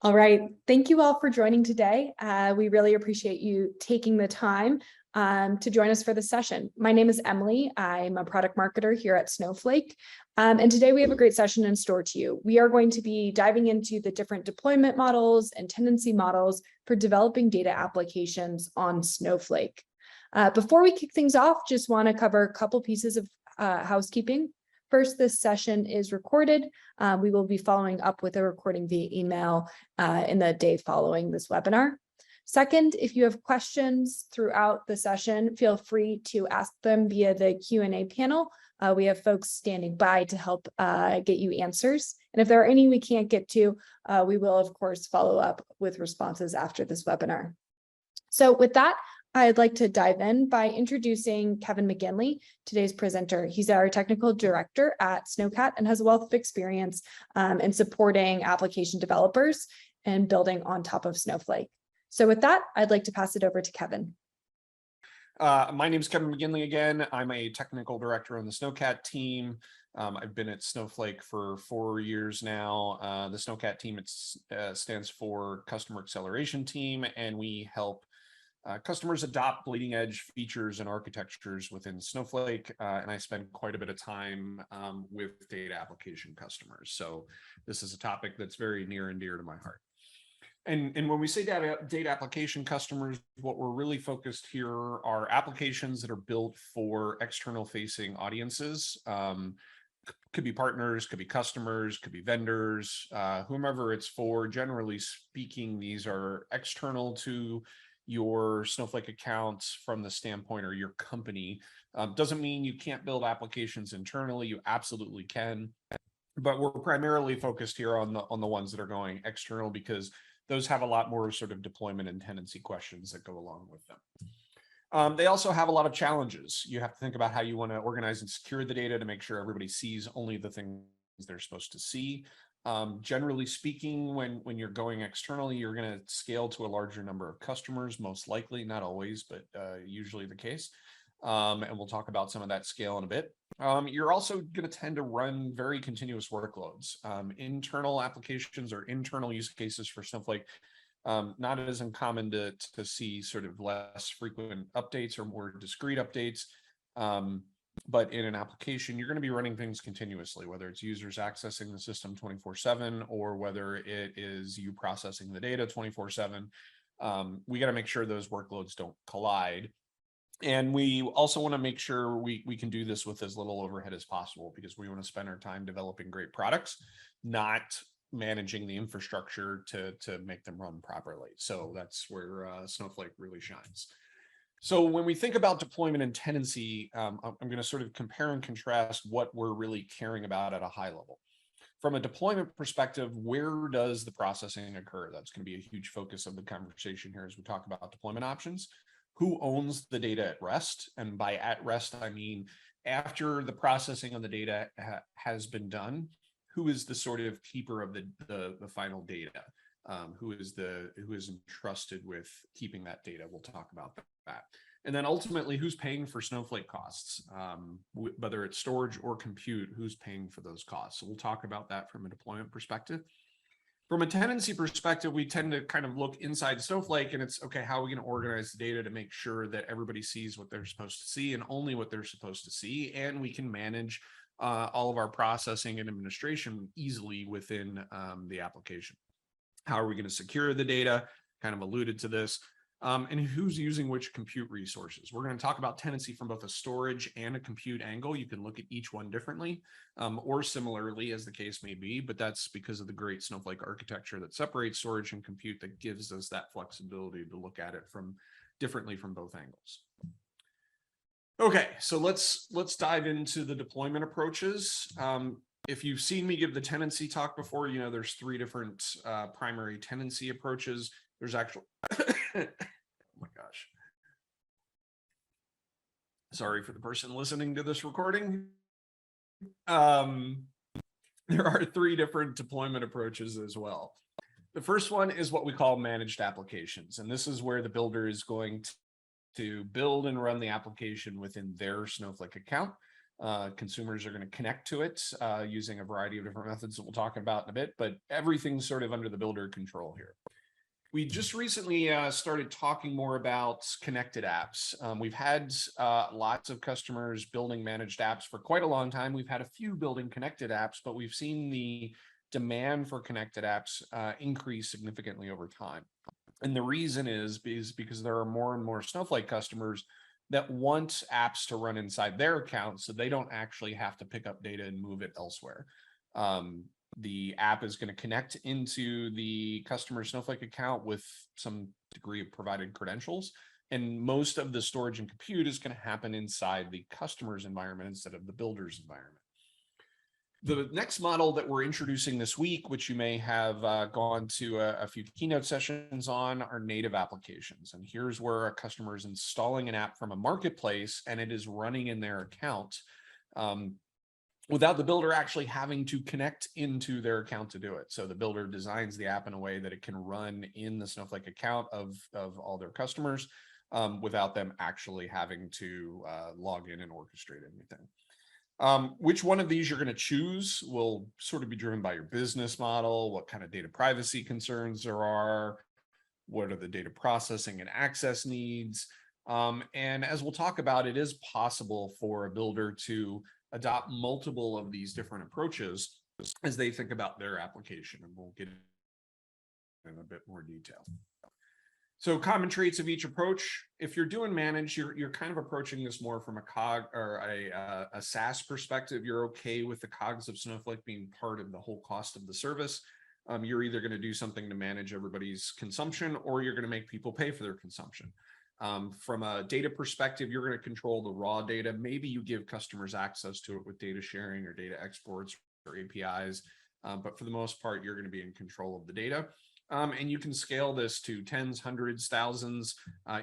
All right. Thank you all for joining today. We really appreciate you taking the time to join us for this session. My name is Emily. I'm a product marketer here at Snowflake. And today we have a great session in store to you. We are going to be diving into the different deployment models and tenancy models for developing data applications on Snowflake. Before we kick things off, just want to cover a couple pieces of housekeeping. First, this session is recorded. We will be following up with a recording via email in the day following this webinar. Second, if you have questions throughout the session, feel free to ask them via the Q&A panel. We have folks standing by to help get you answers. And if there are any we can't get to, we will, of course, follow up with responses after this webinar. So with that, I'd like to dive in by introducing Kevin McGinley, today's presenter. He's our technical director at Snowcat and has a wealth of experience in supporting application developers and building on top of Snowflake. So with that, I'd like to pass it over to Kevin. My name is Kevin McGinley again. I'm a technical director on the Snowcat team. I've been at Snowflake for 4 years now. The Snowcat team stands for Customer Acceleration Team, and we help customers adopt bleeding edge features and architectures within Snowflake, and I spend quite a bit of time with data application customers. So this is a topic that's very near and dear to my heart. And when we say data application customers, what we're really focused here are applications that are built for external facing audiences. Could be partners, could be customers, could be vendors, whomever it's for. Generally speaking, these are external to your Snowflake accounts from the standpoint, or your company. Doesn't mean you can't build applications internally. You absolutely can, but we're primarily focused here on the ones that are going external, because those have a lot more sort of deployment and tenancy questions that go along with them. They also have a lot of challenges. You have to think about how you want to organize and secure the data to make sure everybody sees only the things they're supposed to see. Generally speaking, when you're going externally, you're going to scale to a larger number of customers, most likely, not always, but usually the case. And we'll talk about some of that scale in a bit. You're also going to tend to run very continuous workloads. Internal applications or internal use cases for Snowflake, not as uncommon to see sort of less frequent updates or more discrete updates. But in an application, you're going to be running things continuously, whether it's users accessing the system 24/7 or whether it is you processing the data 24/7. We got to make sure those workloads don't collide. And we also want to make sure we can do this with as little overhead as possible, because we want to spend our time developing great products, not managing the infrastructure to make them run properly. So that's where Snowflake really shines. So when we think about deployment and tenancy, I'm going to sort of compare and contrast what we're really caring about at a high level. From a deployment perspective, where does the processing occur? That's going to be a huge focus of the conversation here as we talk about deployment options. Who owns the data at rest? And by at rest, I mean after the processing of the data has been done, who is the sort of keeper of the final data? Who is entrusted with keeping that data? We'll talk about that. And then ultimately, who's paying for Snowflake costs? Whether it's storage or compute, who's paying for those costs? So we'll talk about that from a deployment perspective. From a tenancy perspective, we tend to kind of look inside Snowflake, and it's, okay, how are we going to organize the data to make sure that everybody sees what they're supposed to see and only what they're supposed to see, and we can manage all of our processing and administration easily within the application. How are we going to secure the data? Kind of alluded to this. And who's using which compute resources? We're going to talk about tenancy from both a storage and a compute angle. You can look at each one differently or similarly, as the case may be, but that's because of the great Snowflake architecture that separates storage and compute that gives us that flexibility to look at it differently from both angles. Okay, so let's dive into the deployment approaches. If you've seen me give the tenancy talk before, you know there's 3 different primary tenancy approaches. There's actually, oh my gosh. Sorry for the person listening to this recording. There are 3 different deployment approaches as well. The first one is what we call managed applications. And this is where the builder is going to build and run the application within their Snowflake account. Consumers are going to connect to it using a variety of different methods that we'll talk about in a bit, but everything's sort of under the builder control here. We just recently started talking more about connected apps. We've had lots of customers building managed apps for quite a long time. We've had a few building connected apps, but we've seen the demand for connected apps increase significantly over time. And the reason is because there are more and more Snowflake customers that want apps to run inside their account, so they don't actually have to pick up data and move it elsewhere. The app is going to connect into the customer Snowflake account with some degree of provided credentials, and most of the storage and compute is going to happen inside the customer's environment instead of the builder's environment. The next model that we're introducing this week, which you may have gone to a few keynote sessions on, are native applications. And here's where a customer is installing an app from a marketplace and it is running in their account without the builder actually having to connect into their account to do it. So the builder designs the app in a way that it can run in the Snowflake account of all their customers without them actually having to log in and orchestrate anything. Which one of these you're going to choose will sort of be driven by your business model, what kind of data privacy concerns there are, what are the data processing and access needs. And as we'll talk about, it is possible for a builder to adopt multiple of these different approaches as they think about their application, and we'll get in a bit more detail. So common traits of each approach. If you're doing managed, you're kind of approaching this more from a cog or a SaaS perspective. You're okay with the cogs of Snowflake being part of the whole cost of the service. You're either going to do something to manage everybody's consumption, or you're going to make people pay for their consumption. From a data perspective, you're going to control the raw data. Maybe you give customers access to it with data sharing or data exports or APIs, but for the most part, you're going to be in control of the data. And you can scale this to tens, hundreds, thousands,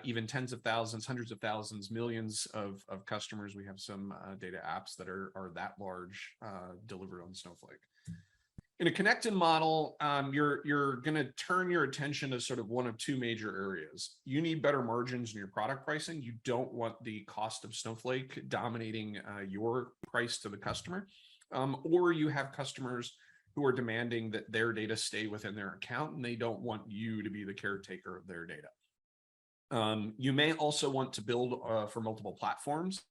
even tens of thousands, hundreds of thousands, millions of customers. We have some data apps that are that large delivered on Snowflake. In a connected model, you're going to turn your attention to sort of one of two major areas. You need better margins in your product pricing. You don't want the cost of Snowflake dominating your price to the customer, or you have customers who are demanding that their data stay within their account and they don't want you to be the caretaker of their data. You may also want to build for multiple platforms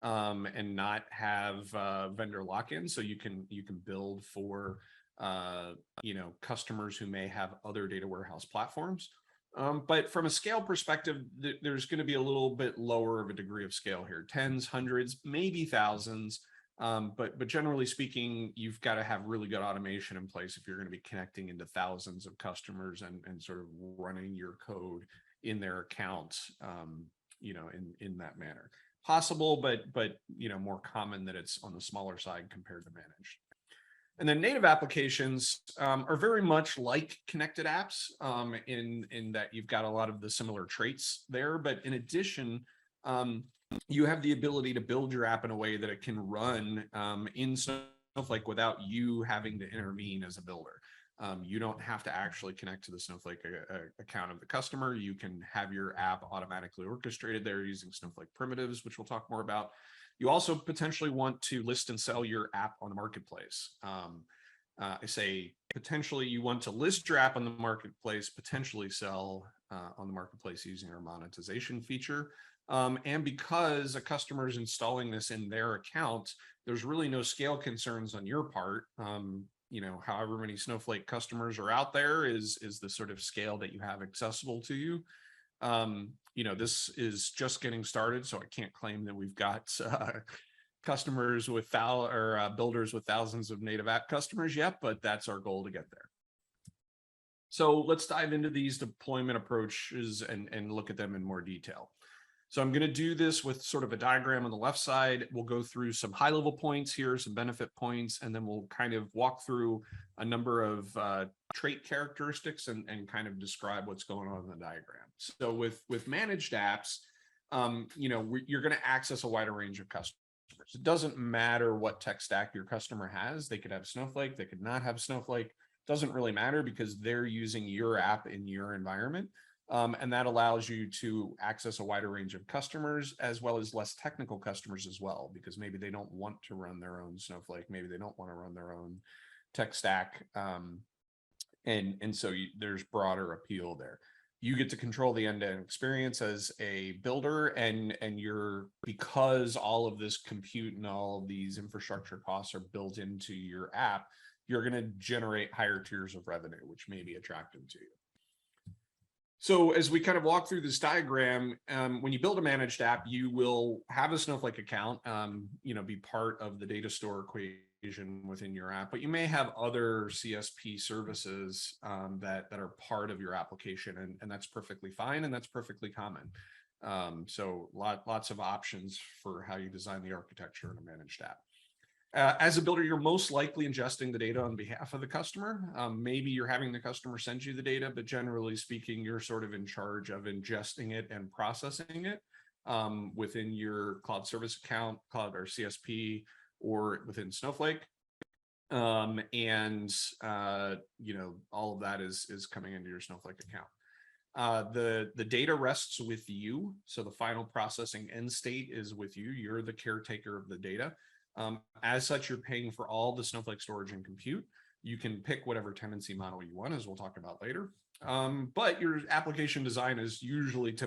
and not have vendor lock-in, so you can build for customers who may have other data warehouse platforms. But from a scale perspective, there's going to be a little bit lower of a degree of scale here, tens, hundreds, maybe thousands. But generally speaking, you've got to have really good automation in place if you're going to be connecting into thousands of customers and sort of running your code in their account, in that manner. Possible, but more common that it's on the smaller side compared to managed. And then native applications are very much like connected apps in that you've got a lot of the similar traits there, but in addition, you have the ability to build your app in a way that it can run in Snowflake without you having to intervene as a builder. You don't have to actually connect to the Snowflake account of the customer. You can have your app automatically orchestrated there using Snowflake primitives, which we'll talk more about. You also potentially want to list and sell your app on the marketplace. I say potentially you want to list your app on the marketplace, potentially sell on the marketplace using our monetization feature. And because a customer is installing this in their account, there's really no scale concerns on your part. However many Snowflake customers are out there is the sort of scale that you have accessible to you. This is just getting started, so I can't claim that we've got customers with builders with thousands of native app customers yet, but that's our goal to get there. So let's dive into these deployment approaches and look at them in more detail. So I'm going to do this with sort of a diagram on the left side. We'll go through some high-level points here, some benefit points, and then we'll kind of walk through a number of trait characteristics and kind of describe what's going on in the diagram. So with managed apps, you're going to access a wider range of customers. It doesn't matter what tech stack your customer has. They could have Snowflake, they could not have Snowflake. Doesn't really matter because they're using your app in your environment. And that allows you to access a wider range of customers, as well as less technical customers as well, because maybe they don't want to run their own Snowflake, maybe they don't want to run their own tech stack. And so there's broader appeal there. You get to control the end-to-end experience as a builder, and because all of this compute and all of these infrastructure costs are built into your app, you're going to generate higher tiers of revenue, which may be attractive to you. So as we kind of walk through this diagram, when you build a managed app, you will have a Snowflake account, be part of the data store equation within your app, but you may have other CSP services that are part of your application, and that's perfectly fine, and that's perfectly common. So lots of options for how you design the architecture in a managed app. As a builder, you're most likely ingesting the data on behalf of the customer. Maybe you're having the customer send you the data, but generally speaking, you're sort of in charge of ingesting it and processing it within your cloud service account, cloud or CSP, or within Snowflake. All of that is coming into your Snowflake account. The data rests with you. So the final processing end state is with you. You're the caretaker of the data. As such, you're paying for all the Snowflake storage and compute. You can pick whatever tenancy model you want, as we'll talk about later. But your application design is usually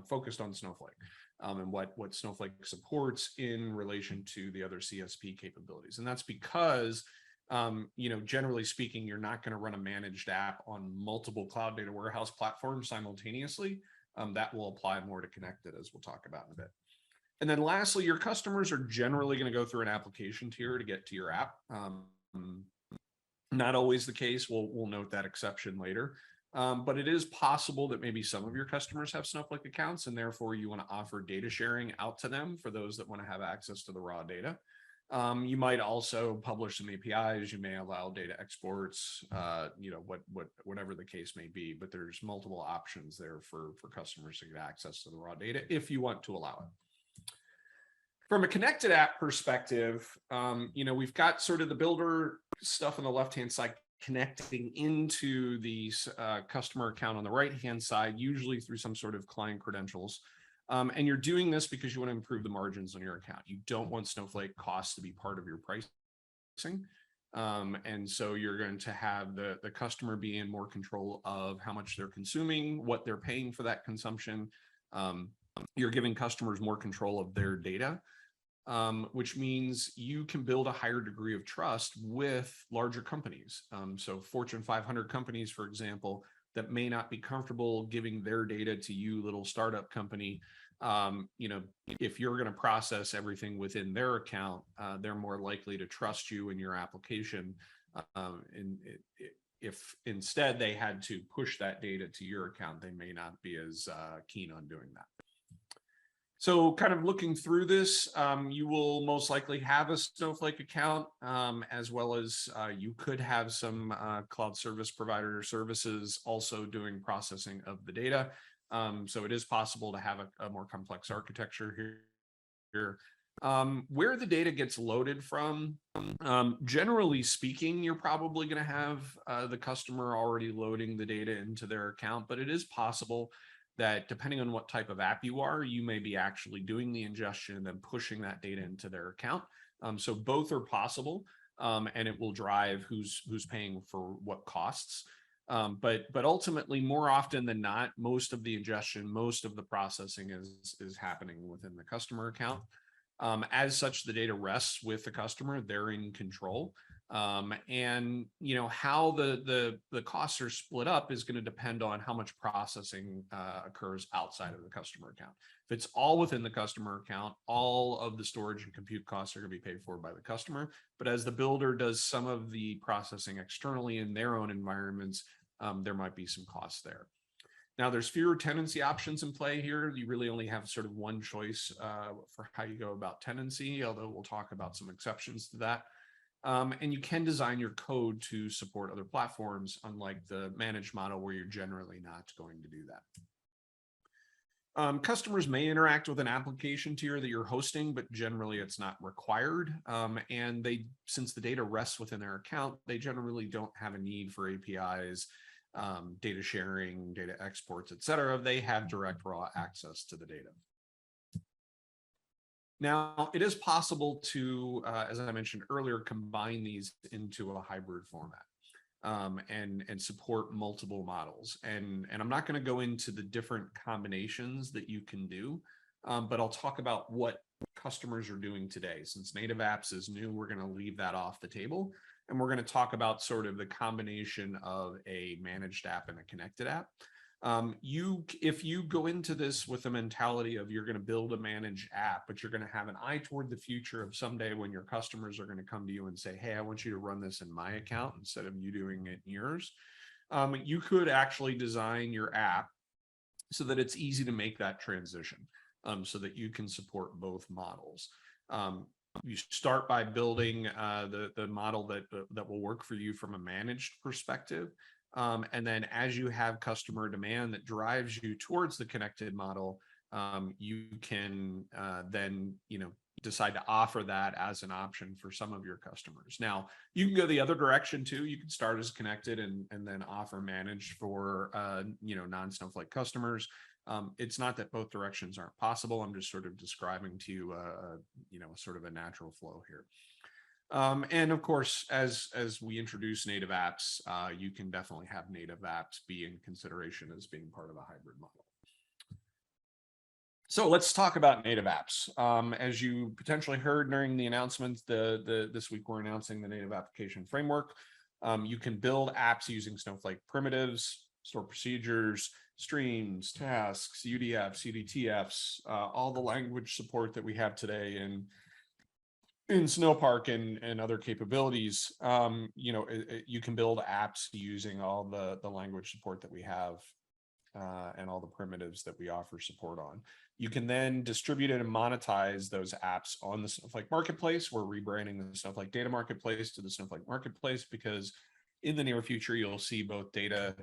focused on Snowflake and what Snowflake supports in relation to the other CSP capabilities. And that's because, generally speaking, you're not going to run a managed app on multiple cloud data warehouse platforms simultaneously. That will apply more to connected, as we'll talk about in a bit. And then lastly, your customers are generally going to go through an application tier to get to your app. Not always the case. We'll note that exception later. But it is possible that maybe some of your customers have Snowflake accounts, and therefore you want to offer data sharing out to them for those that want to have access to the raw data. You might also publish some APIs. You may allow data exports, whatever the case may be. But there's multiple options there for customers to get access to the raw data if you want to allow it. From a connected app perspective, we've got sort of the builder stuff on the left-hand side connecting into the customer account on the right-hand side, usually through some sort of client credentials. And you're doing this because you want to improve the margins on your account. You don't want Snowflake costs to be part of your pricing. And so you're going to have the customer be in more control of how much they're consuming, what they're paying for that consumption. You're giving customers more control of their data. Which means you can build a higher degree of trust with larger companies. So Fortune 500 companies, for example, that may not be comfortable giving their data to you, little startup company. If you're going to process everything within their account, they're more likely to trust you in your application. If instead they had to push that data to your account, they may not be as keen on doing that. So kind of looking through this, you will most likely have a Snowflake account, as well as you could have some cloud service provider services also doing processing of the data. So it is possible to have a more complex architecture here. Where the data gets loaded from, generally speaking, you're probably going to have the customer already loading the data into their account, but it is possible that depending on what type of app you are, you may be actually doing the ingestion and then pushing that data into their account. So both are possible, and it will drive who's paying for what costs. But ultimately, more often than not, most of the ingestion, most of the processing is happening within the customer account. As such, the data rests with the customer. They're in control. And how the costs are split up is going to depend on how much processing occurs outside of the customer account. If it's all within the customer account, all of the storage and compute costs are going to be paid for by the customer. But as the builder does some of the processing externally in their own environments, there might be some costs there. Now, there's fewer tenancy options in play here. You really only have sort of one choice for how you go about tenancy, although we'll talk about some exceptions to that. And you can design your code to support other platforms, unlike the managed model where you're generally not going to do that. Customers may interact with an application tier that you're hosting, but generally it's not required. And since the data rests within their account, they generally don't have a need for APIs data sharing, data exports, et cetera, they have direct raw access to the data. Now, it is possible to, as I mentioned earlier, combine these into a hybrid format and support multiple models. And I'm not going to go into the different combinations that you can do, but I'll talk about what customers are doing today. Since native apps is new, we're going to leave that off the table. And we're going to talk about sort of the combination of a managed app and a connected app. If you go into this with a mentality of you're going to build a managed app, but you're going to have an eye toward the future of someday when your customers are going to come to you and say, hey, I want you to run this in my account instead of you doing it in yours. You could actually design your app so that it's easy to make that transition, so that you can support both models. You start by building the model that will work for you from a managed perspective. And then as you have customer demand that drives you towards the connected model, you can then, decide to offer that as an option for some of your customers. Now, you can go the other direction too. You can start as connected and then offer managed for, non-Snowflake customers. It's not that both directions aren't possible. I'm just sort of describing to you, sort of a natural flow here. And of course, as we introduce native apps, you can definitely have native apps be in consideration as being part of a hybrid model. So let's talk about native apps. As you potentially heard during the announcement, this week we're announcing the native application framework. You can build apps using Snowflake primitives, store procedures, streams, tasks, UDFs, UDTFs, all the language support that we have today in Snowpark and other capabilities. You can build apps using all the language support that we have and all the primitives that we offer support on. You can then distribute it and monetize those apps on the Snowflake Marketplace. We're rebranding the Snowflake Data Marketplace to the Snowflake Marketplace because in the near future, you'll see both data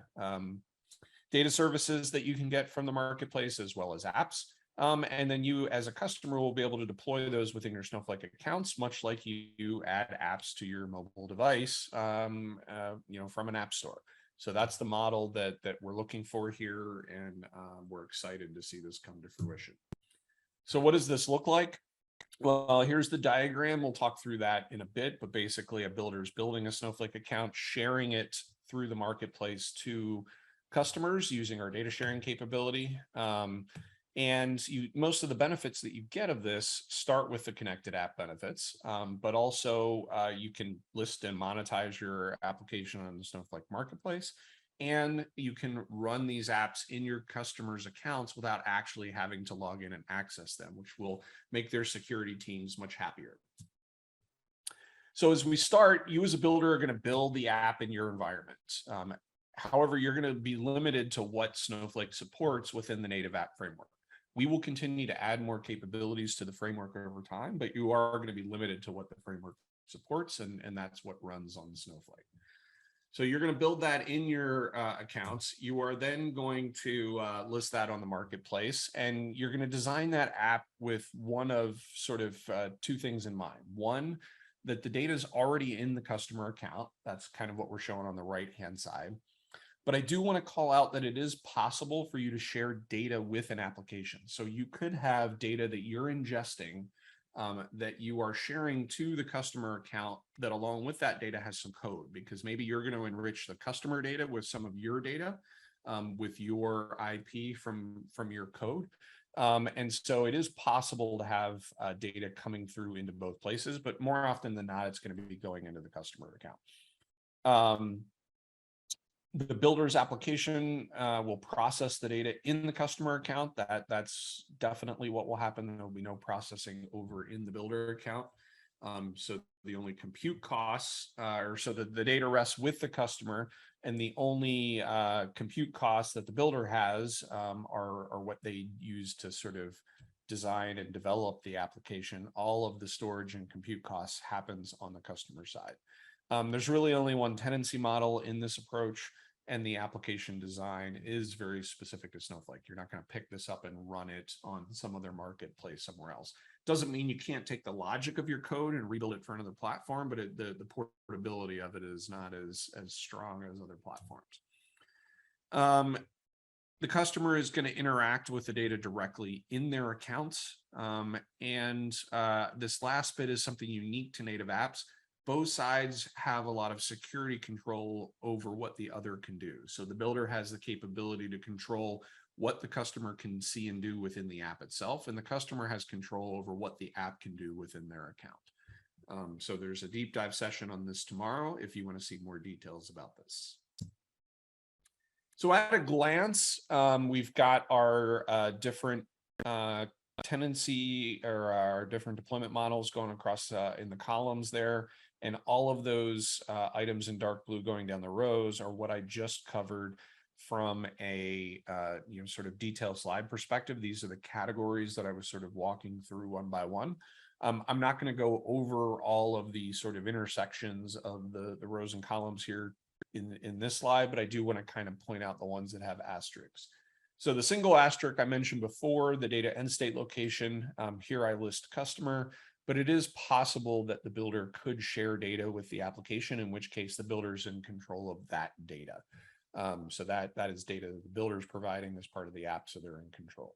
services that you can get from the marketplace as well as apps. And then you as a customer will be able to deploy those within your Snowflake accounts, much like you add apps to your mobile device, from an app store. So that's the model that we're looking for here. And we're excited to see this come to fruition. So what does this look like? Well, here's the diagram. We'll talk through that in a bit, but basically a builder is building a Snowflake account, sharing it through the marketplace to customers using our data sharing capability. And most of the benefits that you get of this start with the connected app benefits, but also you can list and monetize your application on the Snowflake Marketplace, and you can run these apps in your customers' accounts without actually having to log in and access them, which will make their security teams much happier. So as we start, you as a builder are going to build the app in your environment. However, you're going to be limited to what Snowflake supports within the native app framework. We will continue to add more capabilities to the framework over time, but you are going to be limited to what the framework supports, and that's what runs on Snowflake. So you're going to build that in your accounts. You are then going to list that on the marketplace, and you're going to design that app with one of sort of two things in mind. One, that the data is already in the customer account. That's kind of what we're showing on the right-hand side. But I do want to call out that it is possible for you to share data with an application. So you could have data that you're ingesting that you are sharing to the customer account that along with that data has some code, because maybe you're going to enrich the customer data with some of your data with your IP from your code. And so it is possible to have data coming through into both places, but more often than not, it's going to be going into the customer account. The builder's application will process the data in the customer account. That's definitely what will happen. There will be no processing over in the builder account. So the only compute costs, so the data rests with the customer, and the only compute costs that the builder has are what they use to sort of design and develop the application. All of the storage and compute costs happens on the customer side. There's really only one tenancy model in this approach, and the application design is very specific to Snowflake. You're not going to pick this up and run it on some other marketplace somewhere else. Doesn't mean you can't take the logic of your code and rebuild it for another platform, but the portability of it is not as strong as other platforms. The customer is going to interact with the data directly in their accounts. This last bit is something unique to native apps. Both sides have a lot of security control over what the other can do. So the builder has the capability to control what the customer can see and do within the app itself, and the customer has control over what the app can do within their account. So there's a deep dive session on this tomorrow if you want to see more details about this. So at a glance, we've got our different tenancy or our different deployment models going across in the columns there. And all of those items in dark blue going down the rows are what I just covered from a sort of detailed slide perspective. These are the categories that I was sort of walking through one by one. I'm not going to go over all of the sort of intersections of the rows and columns here in this slide, but I do want to kind of point out the ones that have asterisks. So the single asterisk I mentioned before, the data end state location, here I list customer, but it is possible that the builder could share data with the application, in which case the builder's in control of that data. So that is data that the builder is providing as part of the app, so they're in control.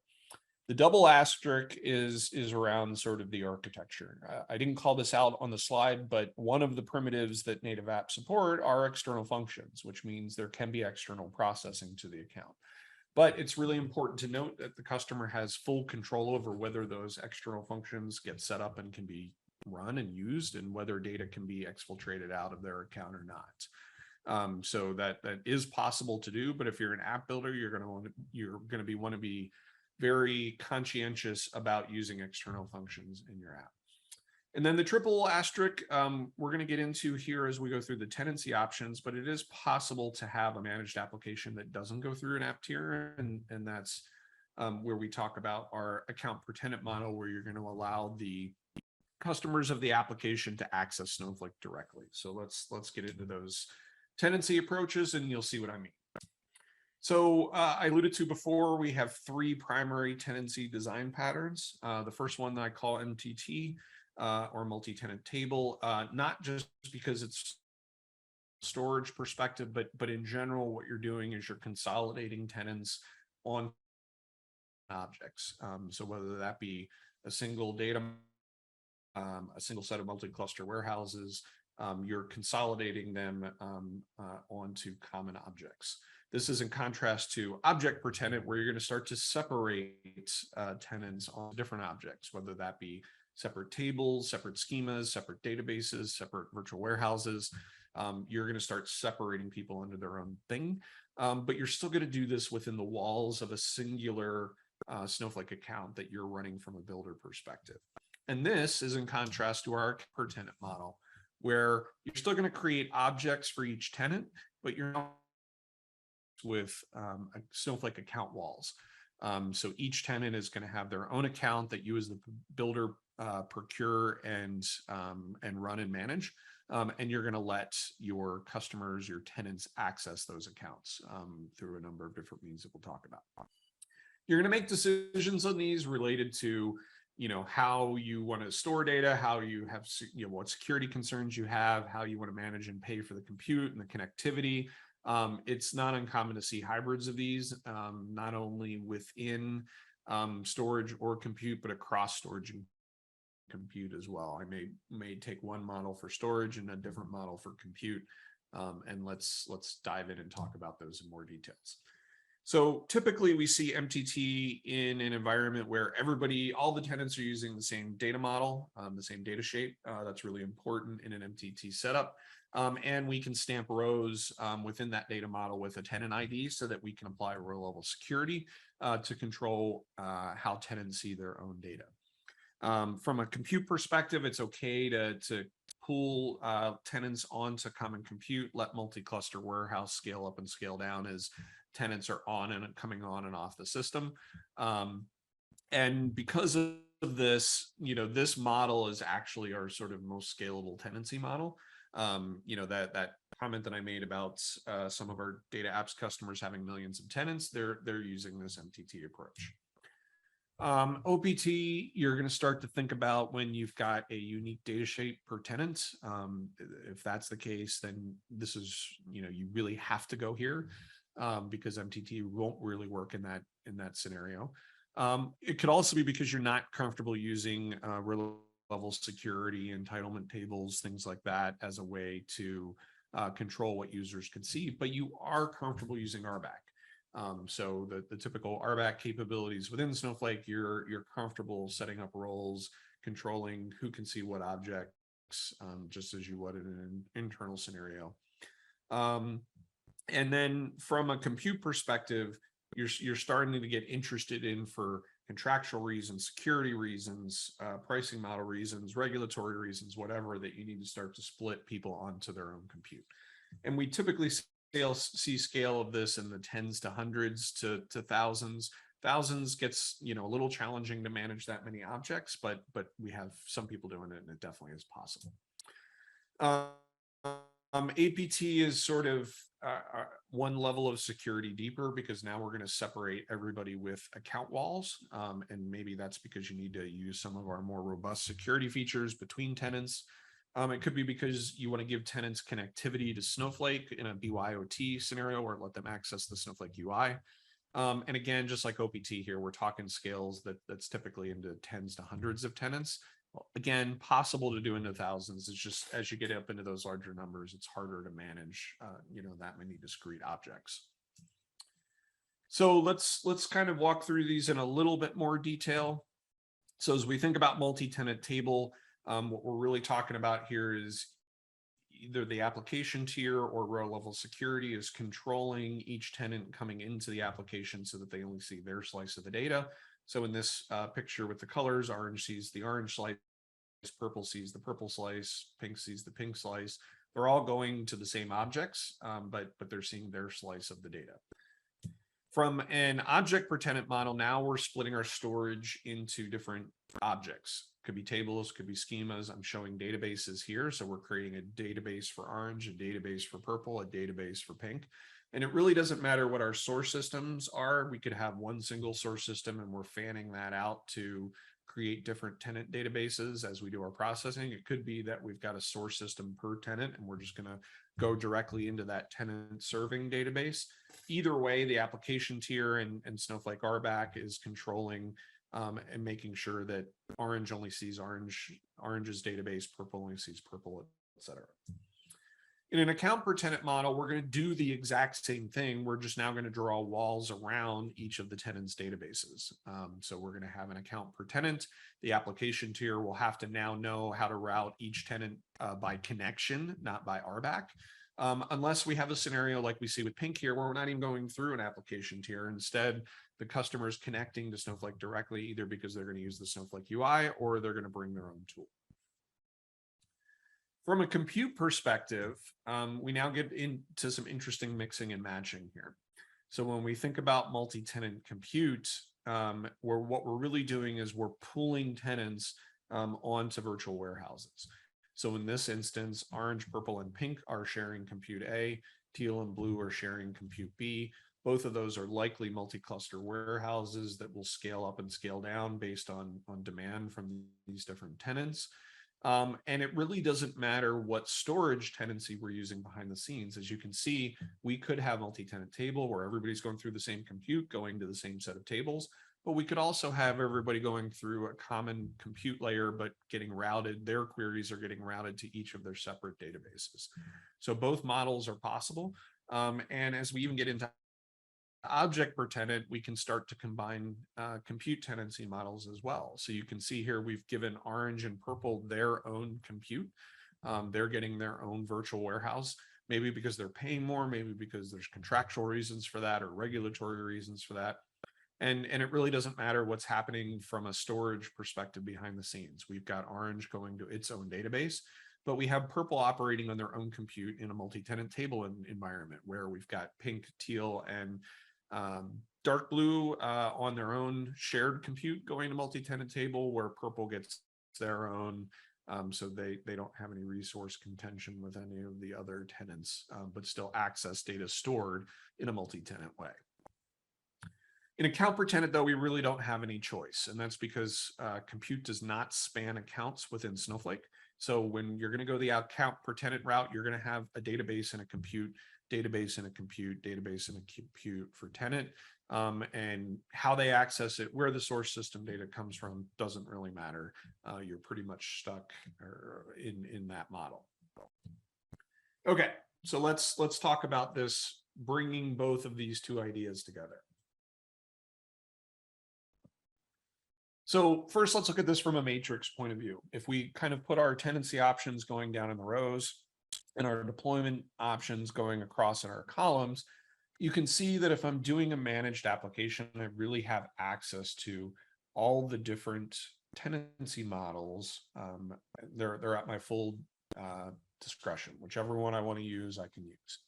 The double asterisk is around sort of the architecture. I didn't call this out on the slide, but one of the primitives that native apps support are external functions, which means there can be external processing to the account. But it's really important to note that the customer has full control over whether those external functions get set up and can be run and used, and whether data can be exfiltrated out of their account or not. So that is possible to do, but if you're an app builder, you're going to want to be very conscientious about using external functions in your app. And then the triple asterisk, we're going to get into here as we go through the tenancy options, but it is possible to have a managed application that doesn't go through an app tier. And that's where we talk about our account per tenant model, where you're going to allow the customers of the application to access Snowflake directly. So let's get into those tenancy approaches and you'll see what I mean. So I alluded to before, we have three primary tenancy design patterns. The first one that I call MTT or multi-tenant table, not just because it's storage perspective, but in general, what you're doing is you're consolidating tenants on objects. So whether that be a single data, a single set of multi-cluster warehouses, you're consolidating them onto common objects. This is in contrast to object per tenant, where you're going to start to separate tenants on different objects, whether that be separate tables, separate schemas, separate databases, separate virtual warehouses. You're going to start separating people into their own thing, but you're still going to do this within the walls of a singular Snowflake account that you're running from a builder perspective. And this is in contrast to our per tenant model, where you're still going to create objects for each tenant, but you're not with Snowflake account walls. So each tenant is going to have their own account that you as the builder procure and run and manage. And you're going to let your customers, your tenants, access those accounts through a number of different means that we'll talk about. You're going to make decisions on these related to, how you want to store data, how you have, what security concerns you have, how you want to manage and pay for the compute and the connectivity. It's not uncommon to see hybrids of these, not only within storage or compute, but across storage and compute as well. I may take one model for storage and a different model for compute, and let's dive in and talk about those in more details. So typically we see MTT in an environment where all the tenants are using the same data model, the same data shape. That's really important in an MTT setup. And we can stamp rows within that data model with a tenant ID so that we can apply row level security to control how tenants see their own data. From a compute perspective, it's okay to pull tenants onto common compute, let multi-cluster warehouse scale up and scale down as tenants are on and coming on and off the system. And because of this, this model is actually our sort of most scalable tenancy model. That comment that I made about some of our data apps customers having millions of tenants, they're using this MTT approach. OPT, you're going to start to think about when you've got a unique data shape per tenant. If that's the case, then this is, you really have to go here. because MTT won't really work in that scenario. It could also be because you're not comfortable using row level security, entitlement tables, things like that as a way to control what users can see, but you are comfortable using RBAC. So the typical RBAC capabilities within Snowflake, you're comfortable setting up roles, controlling who can see what objects, just as you would in an internal scenario. And then from a compute perspective, you're starting to get interested in, for contractual reasons, security reasons, pricing model reasons, regulatory reasons, whatever, that you need to start to split people onto their own compute. And we typically see scale of this in the tens to hundreds to thousands. Thousands gets, a little challenging to manage that many objects, but we have some people doing it, and it definitely is possible. APT is sort of one level of security deeper, because now we're going to separate everybody with account walls. And maybe that's because you need to use some of our more robust security features between tenants. It could be because you want to give tenants connectivity to Snowflake in a BYOT scenario, or let them access the Snowflake UI. And again, just like OPT here, we're talking scales that's typically into tens to hundreds of tenants. Again, possible to do into thousands. It's just as you get up into those larger numbers, it's harder to manage, that many discrete objects. So let's kind of walk through these in a little bit more detail. So as we think about multi-tenant table, what we're really talking about here is either the application tier or row level security is controlling each tenant coming into the application so that they only see their slice of the data. So in this picture with the colors, orange sees the orange slice, purple sees the purple slice, pink sees the pink slice. They're all going to the same objects, but they're seeing their slice of the data. From an object per tenant model, now we're splitting our storage into different objects. Could be tables, could be schemas. I'm showing databases here. So we're creating a database for orange, a database for purple, a database for pink. And it really doesn't matter what our source systems are. We could have one single source system, and we're fanning that out to create different tenant databases as we do our processing. It could be that we've got a source system per tenant, and we're just going to go directly into that tenant serving database. Either way, the application tier and Snowflake RBAC is controlling and making sure that orange only sees orange's database, purple only sees purple, etc. In an account per tenant model, we're going to do the exact same thing. We're just now going to draw walls around each of the tenants' databases. So we're going to have an account per tenant. The application tier will have to now know how to route each tenant by connection, not by RBAC. Unless we have a scenario like we see with Pink here, where we're not even going through an application tier. Instead, the customer is connecting to Snowflake directly, either because they're going to use the Snowflake UI or they're going to bring their own tool. From a compute perspective, we now get into some interesting mixing and matching here. So when we think about multi-tenant compute, what we're really doing is we're pooling tenants onto virtual warehouses. So in this instance, orange, purple, and pink are sharing compute A, teal and blue are sharing compute B. Both of those are likely multi-cluster warehouses that will scale up and scale down based on demand from these different tenants. And it really doesn't matter what storage tenancy we're using behind the scenes. As you can see, we could have multi-tenant table where everybody's going through the same compute, going to the same set of tables, but we could also have everybody going through a common compute layer, but getting routed. Their queries are getting routed to each of their separate databases. So both models are possible. And as we even get into object per tenant, we can start to combine compute tenancy models as well. So you can see here, we've given orange and purple their own compute. They're getting their own virtual warehouse, maybe because they're paying more, maybe because there's contractual reasons for that or regulatory reasons for that. And it really doesn't matter what's happening from a storage perspective behind the scenes. We've got orange going to its own database, but we have purple operating on their own compute in a multi-tenant table environment where we've got pink, teal, and dark blue on their own shared compute going to multi-tenant table, where purple gets their own, so they don't have any resource contention with any of the other tenants, but still access data stored in a multi-tenant way. In account per tenant, though, we really don't have any choice, and that's because compute does not span accounts within Snowflake. So when you're going to go the account per tenant route, you're going to have a database and a compute database and a compute, for tenant. And how they access it, where the source system data comes from, doesn't really matter. You're pretty much stuck in that model. Okay, so let's talk about this, bringing both of these two ideas together. So first, let's look at this from a matrix point of view. If we kind of put our tenancy options going down in the rows and our deployment options going across in our columns, you can see that if I'm doing a managed application, I really have access to all the different tenancy models. They're at my full discretion. Whichever one I want to use, I can use.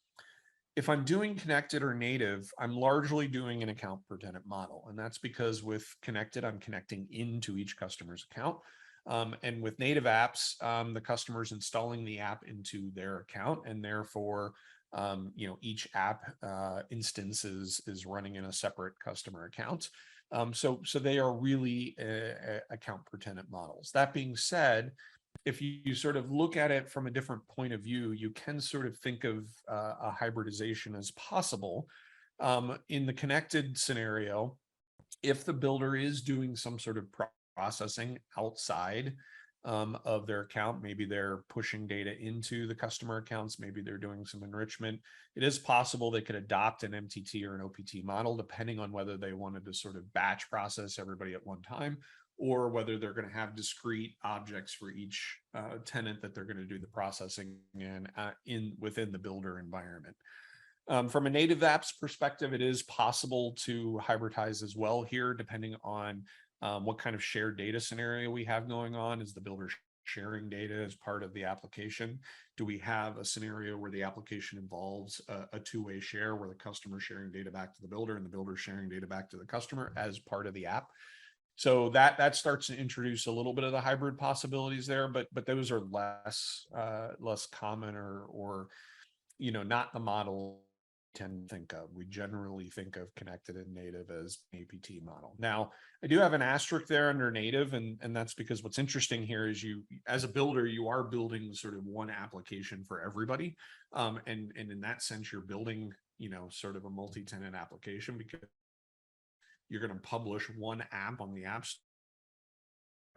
If I'm doing connected or native, I'm largely doing an account per tenant model. And that's because with connected, I'm connecting into each customer's account. And with native apps, the customer's installing the app into their account, and therefore, each app instance is running in a separate customer account. So they are really account per tenant models. That being said, if you sort of look at it from a different point of view, you can sort of think of a hybridization as possible. In the connected scenario, if the builder is doing some sort of processing outside of their account, maybe they're pushing data into the customer accounts, maybe they're doing some enrichment, it is possible they could adopt an MTT or an OPT model, depending on whether they wanted to sort of batch process everybody at one time, or whether they're going to have discrete objects for each tenant that they're going to do the processing within the builder environment. From a native apps perspective, it is possible to hybridize as well here, depending on what kind of shared data scenario we have going on. Is the builder sharing data as part of the application? Do we have a scenario where the application involves a two-way share, where the customer is sharing data back to the builder and the builder is sharing data back to the customer as part of the app? So that starts to introduce a little bit of the hybrid possibilities there, but those are less common or not the model we tend to think of. We generally think of connected and native as APT model. Now, I do have an asterisk there under native, and that's because what's interesting here is you, as a builder, you are building sort of one application for everybody, and in that sense, you're building sort of a multi-tenant application, because you're going to publish one app on the app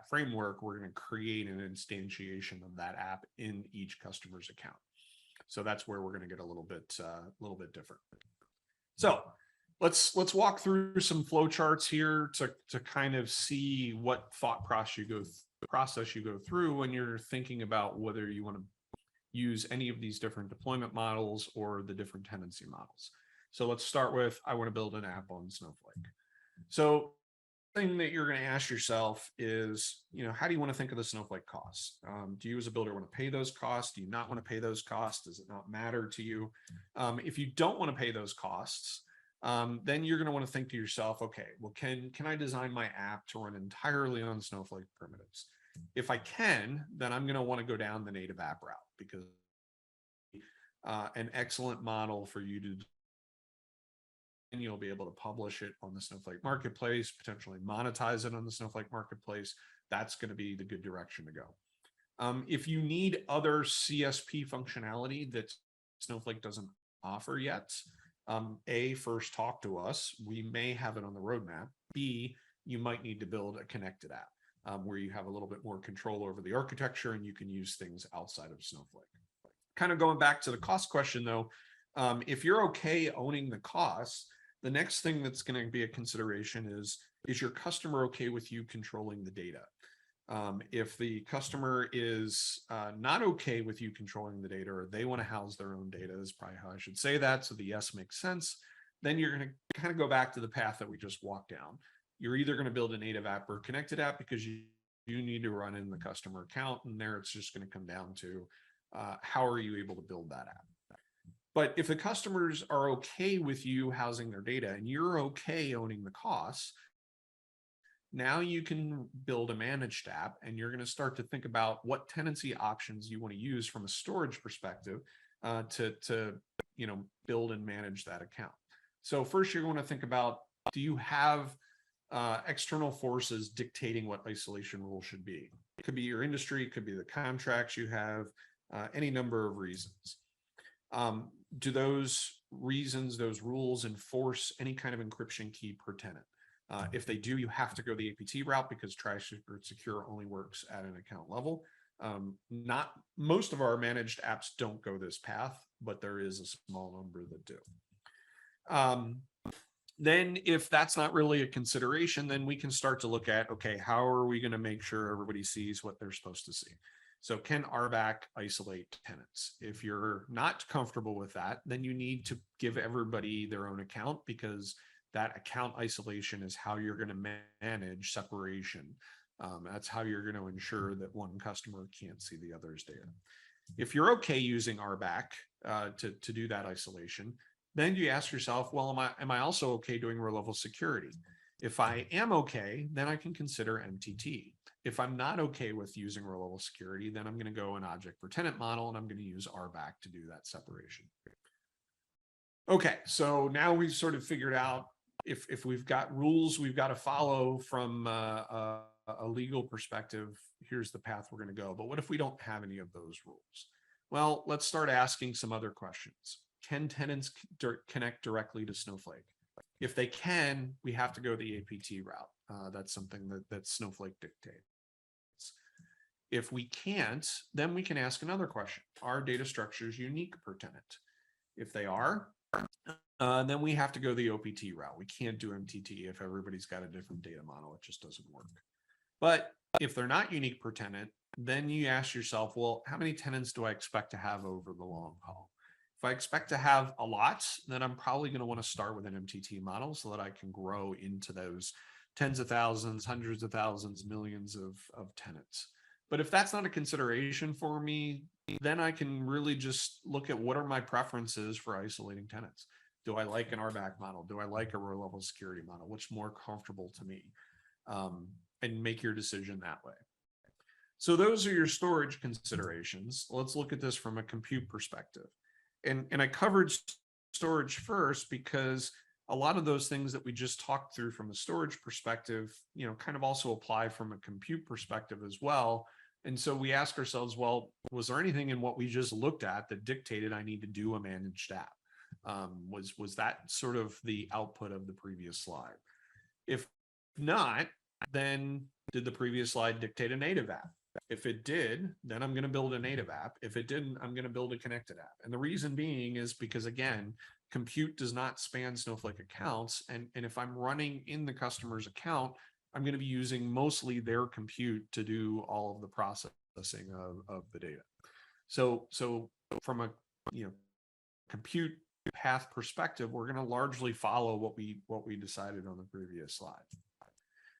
framework. We're going to create an instantiation of that app in each customer's account. So that's where we're going to get a little bit different. So let's walk through some flowcharts here to kind of see what thought process you go through when you're thinking about whether you want to use any of these different deployment models or the different tenancy models. So let's start with, I want to build an app on Snowflake. So the thing that you're going to ask yourself is, how do you want to think of the Snowflake costs? Do you as a builder want to pay those costs? Do you not want to pay those costs? Does it not matter to you? If you don't want to pay those costs, then you're going to want to think to yourself, okay, well, can I design my app to run entirely on Snowflake primitives? If I can, then I'm going to want to go down the native app route, because an excellent model for you to, and you'll be able to publish it on the Snowflake marketplace, potentially monetize it on the Snowflake marketplace. That's going to be the good direction to go. If you need other CSP functionality that Snowflake doesn't offer yet, A, first talk to us. We may have it on the roadmap. B, you might need to build a connected app where you have a little bit more control over the architecture and you can use things outside of Snowflake. Kind of going back to the cost question though, if you're okay owning the costs, the next thing that's going to be a consideration is your customer okay with you controlling the data? If the customer is not okay with you controlling the data, or they want to house their own data, is probably how I should say that, so the yes makes sense, then you're going to kind of go back to the path that we just walked down. You're either going to build a native app or a connected app because you need to run in the customer account, and there it's just going to come down to how are you able to build that app? But if the customers are okay with you housing their data and you're okay owning the costs, now you can build a managed app, and you're going to start to think about what tenancy options you want to use from a storage perspective to build and manage that account. So first, you're going to think about, do you have external forces dictating what isolation rules should be? It could be your industry, it could be the contracts you have, any number of reasons. do those reasons, those rules enforce any kind of encryption key per tenant? If they do, you have to go the APT route because Secure only works at an account level. Not most of our managed apps don't go this path, but there is a small number that do. Then if that's not really a consideration, then we can start to look at, okay, how are we going to make sure everybody sees what they're supposed to see? So can RBAC isolate tenants? If you're not comfortable with that, then you need to give everybody their own account, because that account isolation is how you're going to manage separation. That's how you're going to ensure that one customer can't see the other's data. If you're okay using RBAC to do that isolation, then you ask yourself, well, am I also okay doing row level security? If I am okay, then I can consider MTT. If I'm not okay with using row level security, then I'm going to go an object per tenant model, and I'm going to use RBAC to do that separation. Okay, so now we've sort of figured out if we've got rules we've got to follow from a legal perspective, here's the path we're going to go. But what if we don't have any of those rules? Well, let's start asking some other questions. Can tenants connect directly to Snowflake? If they can, we have to go the APT route. That's something that Snowflake dictates. If we can't, then we can ask another question. Are data structures unique per tenant? If they are, then we have to go the OPT route. We can't do MTT if everybody's got a different data model. It just doesn't work. But if they're not unique per tenant, then you ask yourself, well, how many tenants do I expect to have over the long haul? If I expect to have a lot, then I'm probably going to want to start with an MTT model so that I can grow into those tens of thousands, hundreds of thousands, millions of tenants. But if that's not a consideration for me, then I can really just look at what are my preferences for isolating tenants. Do I like an RBAC model? Do I like a row level security model? What's more comfortable to me? And make your decision that way. So those are your storage considerations. Let's look at this from a compute perspective. And I covered storage first because a lot of those things that we just talked through from a storage perspective, kind of also apply from a compute perspective as well. And so we ask ourselves, well, was there anything in what we just looked at that dictated I need to do a managed app? Was that sort of the output of the previous slide? If not, then did the previous slide dictate a native app? If it did, then I'm going to build a native app. If it didn't, I'm going to build a connected app. And the reason being is because, again, compute does not span Snowflake accounts. And if I'm running in the customer's account, I'm going to be using mostly their compute to do all of the processing of the data. So from a compute path perspective, we're going to largely follow what we decided on the previous slide.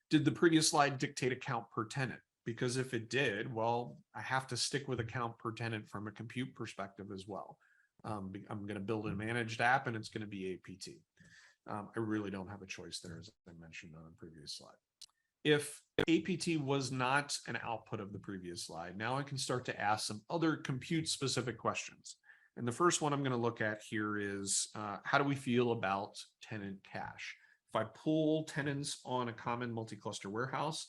Did the previous slide dictate account per tenant? Because if it did, well, I have to stick with account per tenant from a compute perspective as well. I'm going to build a managed app and it's going to be APT. I really don't have a choice there, as I mentioned on the previous slide. If APT was not an output of the previous slide, now I can start to ask some other compute specific questions. And the first one I'm going to look at here is how do we feel about tenant cache? If I pull tenants on a common multi-cluster warehouse,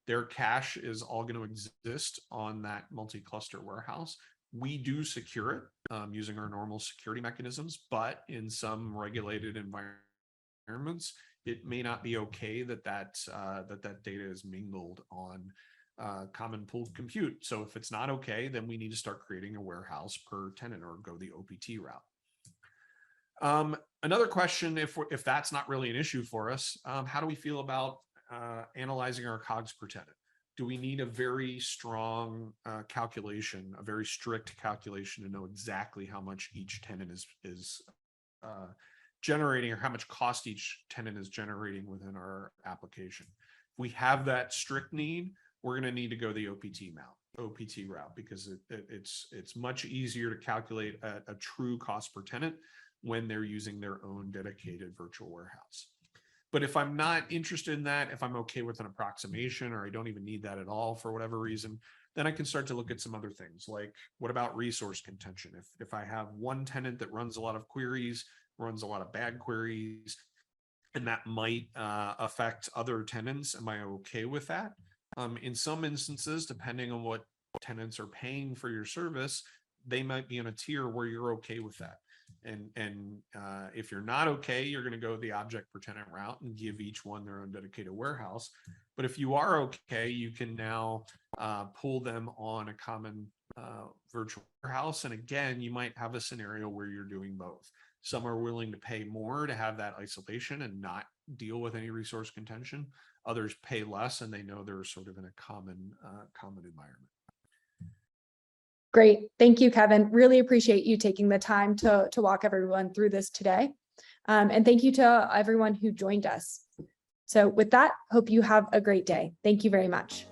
their cache is all going to exist on that multi-cluster warehouse. We do secure it using our normal security mechanisms, but in some regulated environments, it may not be okay that data is mingled on common pooled compute. So if it's not okay, then we need to start creating a warehouse per tenant or go the OPT route. Another question, if that's not really an issue for us, how do we feel about analyzing our COGS per tenant? Do we need a very strong calculation, a very strict calculation to know exactly how much each tenant is generating, or how much cost each tenant is generating within our application? If we have that strict need, we're going to need to go the OPT route, because it's much easier to calculate a true cost per tenant when they're using their own dedicated virtual warehouse. But if I'm not interested in that, if I'm okay with an approximation, or I don't even need that at all for whatever reason, then I can start to look at some other things, like what about resource contention? If I have one tenant that runs a lot of queries, runs a lot of bad queries, and that might affect other tenants, am I okay with that? In some instances, depending on what tenants are paying for your service, they might be in a tier where you're okay with that. And if you're not okay, you're going to go the object per tenant route and give each one their own dedicated warehouse. But if you are okay, you can now pull them on a common virtual warehouse. And again, you might have a scenario where you're doing both. Some are willing to pay more to have that isolation and not deal with any resource contention. Others pay less and they know they're sort of in a common environment. Great. Thank you, Kevin. Really appreciate you taking the time to walk everyone through this today. And thank you to everyone who joined us. So with that, hope you have a great day. Thank you very much.